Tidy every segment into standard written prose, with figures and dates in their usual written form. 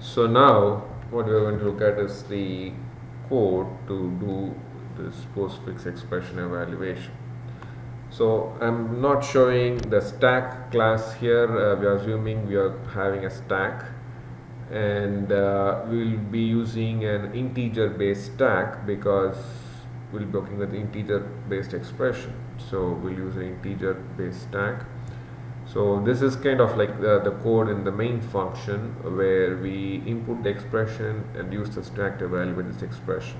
So now what we are going to look at is the code to do this postfix expression evaluation. So I'm not showing the stack class here. We are assuming we are having a stack, and we'll be using an integer based stack because we'll be working with integer based expression. So we'll use an integer based stack. So this is kind of like the code in the main function where we input the expression and use the stack to evaluate this expression.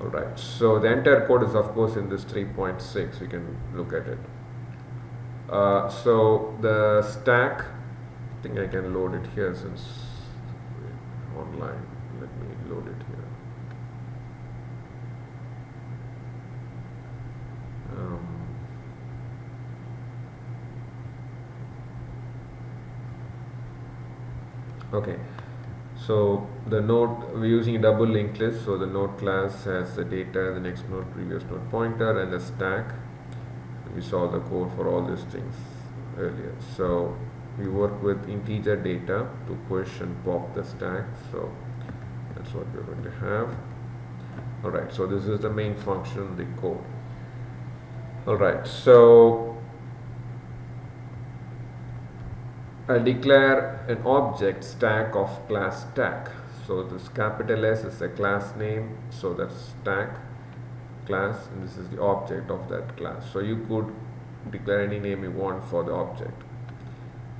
Alright, so the entire code is of course in this 3.6, you can look at it. So the stack, I think I can load it here since online. Let me load it here. Okay, so the node, we're using a double linked list, so the node class has the data, the next node, previous node pointer, and the stack. We saw the code for all these things earlier. So we work with integer data to push and pop the stack. So that's what we're going to have. Alright, so this is the main function, the code. Alright, so I'll declare an object stack of class stack. So this capital S is a class name, so that's stack class, and this is the object of that class. So you could declare any name you want for the object.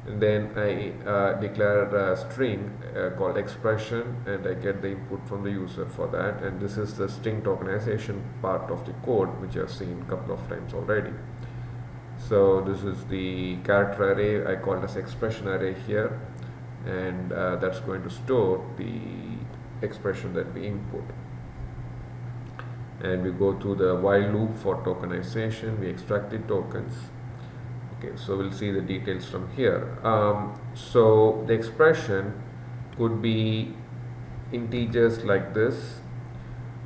And then I declare a string called expression, and I get the input from the user for that. And this is the string tokenization part of the code, which I've seen a couple of times already. So this is the character array, I call it as expression array here, and that's going to store the expression that we input. And we go to the while loop for tokenization, we extract the tokens. Okay, so we'll see the details from here. So the expression could be integers like this.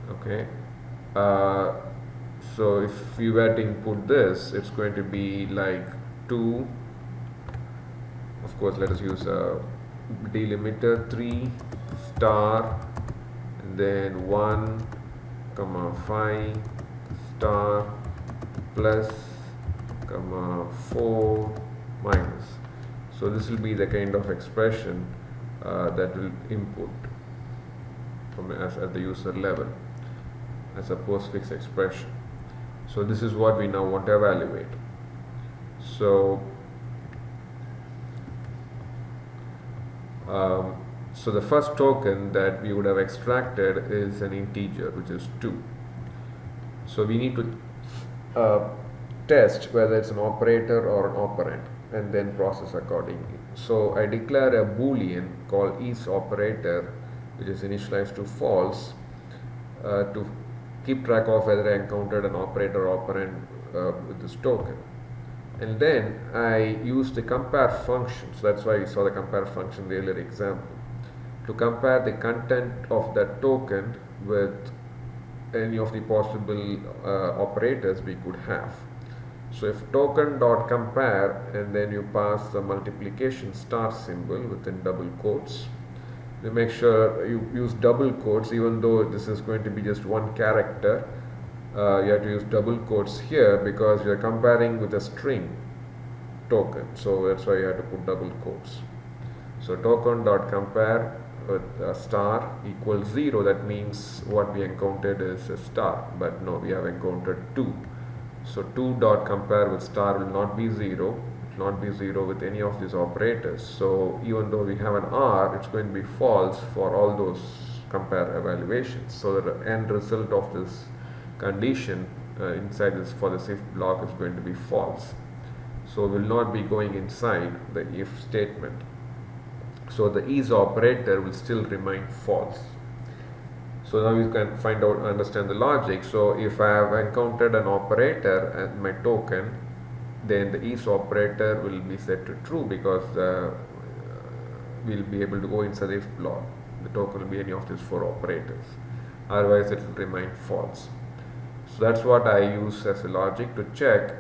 Okay. So if you were to input this, it's going to be like 2. Of course, let us use a delimiter 3 star, and then 1 comma 5 star plus comma 4 minus. So this will be the kind of expression that will input from at the user level as a postfix expression. So this is what we now want to evaluate. So so the first token that we would have extracted is an integer, which is 2. So we need to test whether it's an operator or an operand, and then process accordingly. So I declare a boolean called isOperator, which is initialized to false, to keep track of whether I encountered an operator or operand with this token. And then I use the compare function. So that's why we saw the compare function in the earlier example, to compare the content of that token with any of the possible operators we could have. So if token.compare, and then you pass the multiplication star symbol within double quotes. You make sure you use double quotes, even though this is going to be just one character. You have to use double quotes here because you are comparing with a string token. So that's why you have to put double quotes. So token.compare with a star equals 0. That means what we encountered is a star, but no, we have encountered 2. So 2.compare with star will not be 0. It will not be 0 with any of these operators. So even though we have an R, it's going to be false for all those compare evaluations. So the end result of this condition inside this for this if block is going to be false. So will not be going inside the if statement. So the isOperator will still remain false. So now you can understand the logic. So if I have encountered an operator and my token, then the isOperator will be set to true because we'll be able to go inside the if block. The token will be any of these 4 operators. Otherwise, it will remain false. So that's what I use as a logic to check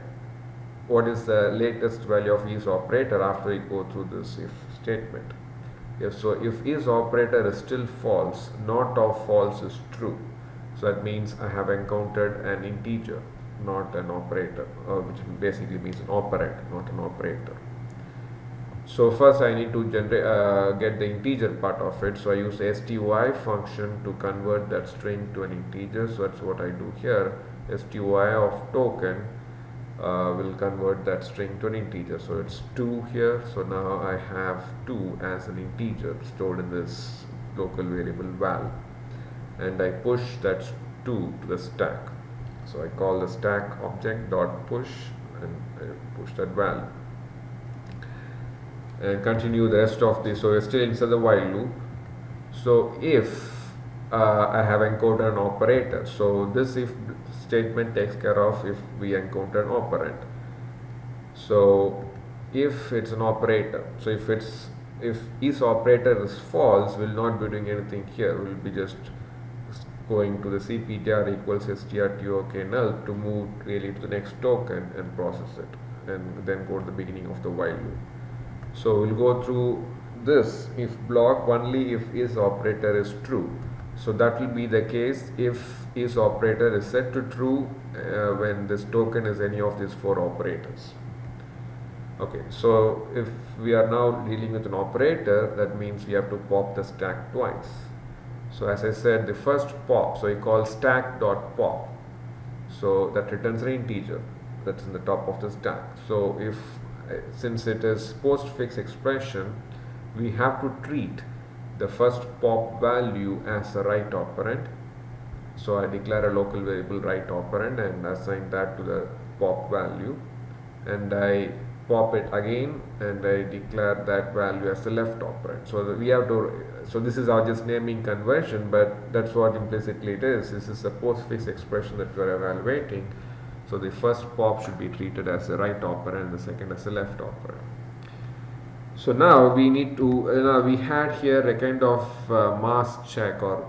what is the latest value of isOperator after we go through this if statement. If is operator is still false, not of false is true. So that means I have encountered an integer, not an operator, which basically means an operand, not an operator. So first I need to get the integer part of it. So I use sty function to convert that string to an integer. So that's what I do here. Sty of token will convert that string to an integer. So it's 2 here. So now I have 2 as an integer stored in this local variable val, and I push that 2 to the stack. So I call the stack object dot push, and I push that val and continue the rest of this. So we're still inside the while loop. So if I have encountered an operator, so this if statement takes care of if we encounter an operand. So if it's an operator, so if is operator is false, we'll not be doing anything here. We'll be just going to the cptr equals strtok null to move really to the next token and process it, and then go to the beginning of the while loop. So we'll go through this if block only if is operator is true. So that will be the case if is operator is set to true when this token is any of these 4 operators. Okay, so if we are now dealing with an operator, that means we have to pop the stack twice. So as I said, the first pop, so I call stack.pop. So that returns an integer that's in the top of the stack. So if since it is postfix expression, we have to treat the first pop value as a right operand. So I declare a local variable right operand and assign that to the pop value, and I pop it again and I declare that value as the left operand. So we have to, so this is our just naming conversion, but that's what implicitly it is. This is a postfix expression that we are evaluating. So the first pop should be treated as a right operand, the second as a left operand. So now we need to, we had here a kind of mask check, or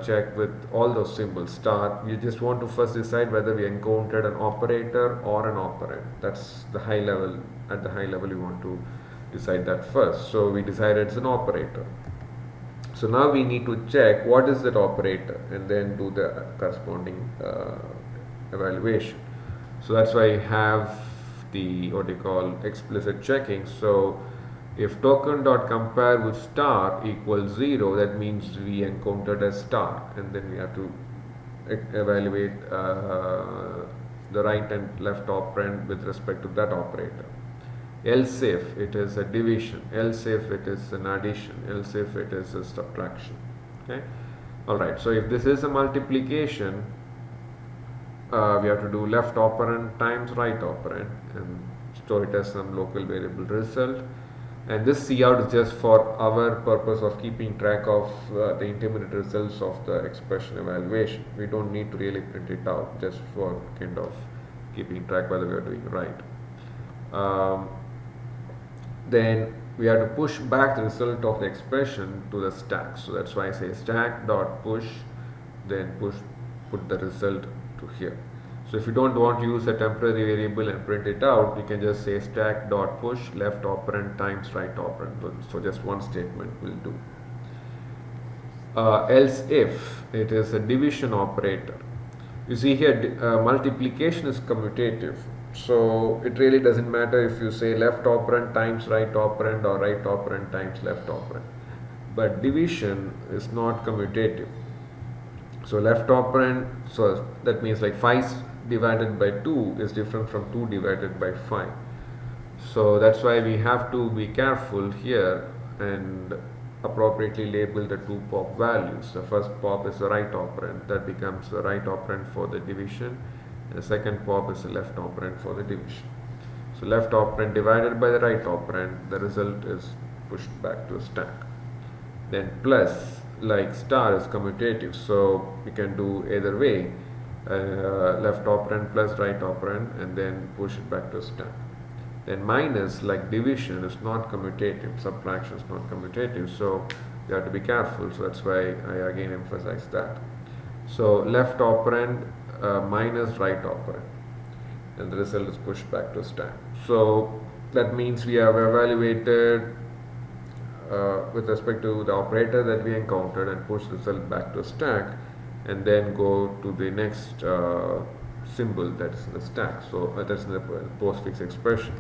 check with all those symbols star. We just want to first decide whether we encountered an operator or an operand. That's the high level. At the high level, you want to decide that first. So we decided it's an operator. So now we need to check what is that operator and then do the corresponding evaluation. So that's why I have the what you call explicit checking. So if token.compare with star equals 0, that means we encountered a star, and then we have to evaluate the right and left operand with respect to that operator. Else if it is a division, else if it is an addition, else if it is a subtraction. Okay. Alright, so if this is a multiplication, we have to do left operand times right operand and store it as some local variable result. And this cout is just for our purpose of keeping track of the intermediate results of the expression evaluation. We don't need to really print it out, just for kind of keeping track whether we are doing right. Then we have to push back the result of the expression to the stack. So that's why I say stack dot push, then put the result to here. So if you don't want to use a temporary variable and print it out, you can just say stack dot push left operand times right operand. So just one statement will do. Else if it is a division operator. You see here multiplication is commutative. So it really doesn't matter if you say left operand times right operand or right operand times left operand. But division is not commutative. So left operand, so that means like 5 divided by 2 is different from 2 divided by 5. So that's why we have to be careful here and appropriately label the 2 pop values. The first pop is the right operand, that becomes the right operand for the division. The second pop is the left operand for the division. So left operand divided by the right operand, the result is pushed back to a stack. Then plus, like star is commutative, so we can do either way, left operand plus right operand, and then push it back to a stack. Then minus, like division, is not commutative, subtraction is not commutative, so you have to be careful. So that's why I again emphasize that. So left operand minus right operand, and the result is pushed back to a stack. So that means we have evaluated with respect to the operator that we encountered and push the result back to stack, and then go to the next symbol that's in the stack. So that's in the postfix expression.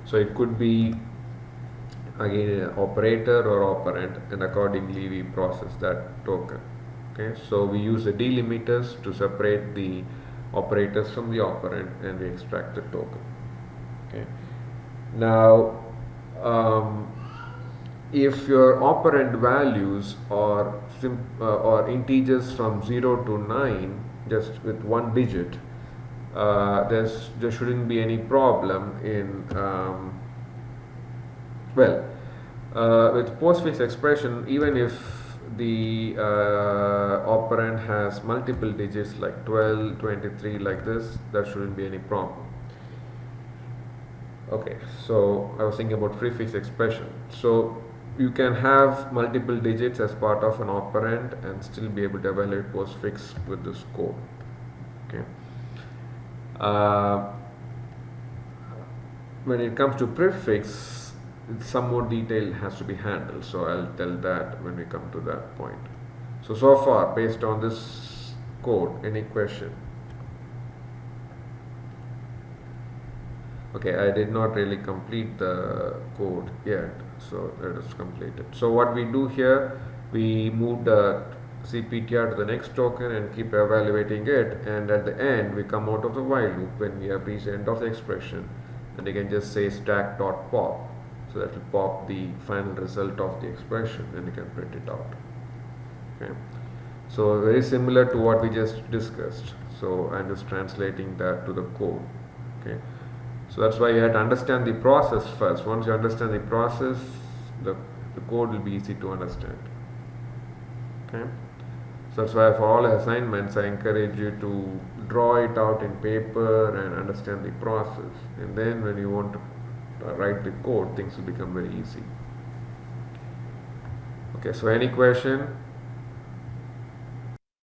So it could be again an operator or operand, and accordingly we process that token. Okay, so we use the delimiters to separate the operators from the operand, and we extract the token. Okay, now if your operand values are or integers from 0 to 9 just with one digit, there shouldn't be any problem in with postfix expression. Even if the operand has multiple digits like 12, 23 like this, there shouldn't be any problem. Okay, so I was thinking about prefix expression. So you can have multiple digits as part of an operand and still be able to evaluate postfix with this code. Okay. When it comes to prefix, some more detail has to be handled, so I'll tell that when we come to that point. So far, based on this code, any question? Okay, I did not really complete the code yet, so let us complete it. So what we do here, we move the CPTR to the next token and keep evaluating it, and at the end we come out of the while loop when we have reached the end of the expression, and you can just say stack.pop, so that will pop the final result of the expression and you can print it out. Okay, so very similar to what we just discussed, so I'm just translating that to the code. Okay, so that's why you have to understand the process first. Once you understand the process, the code will be easy to understand. Okay, so that's why for all assignments I encourage you to draw it out in paper and understand the process, and then when you want to write the code, things will become very easy. Okay, so any question?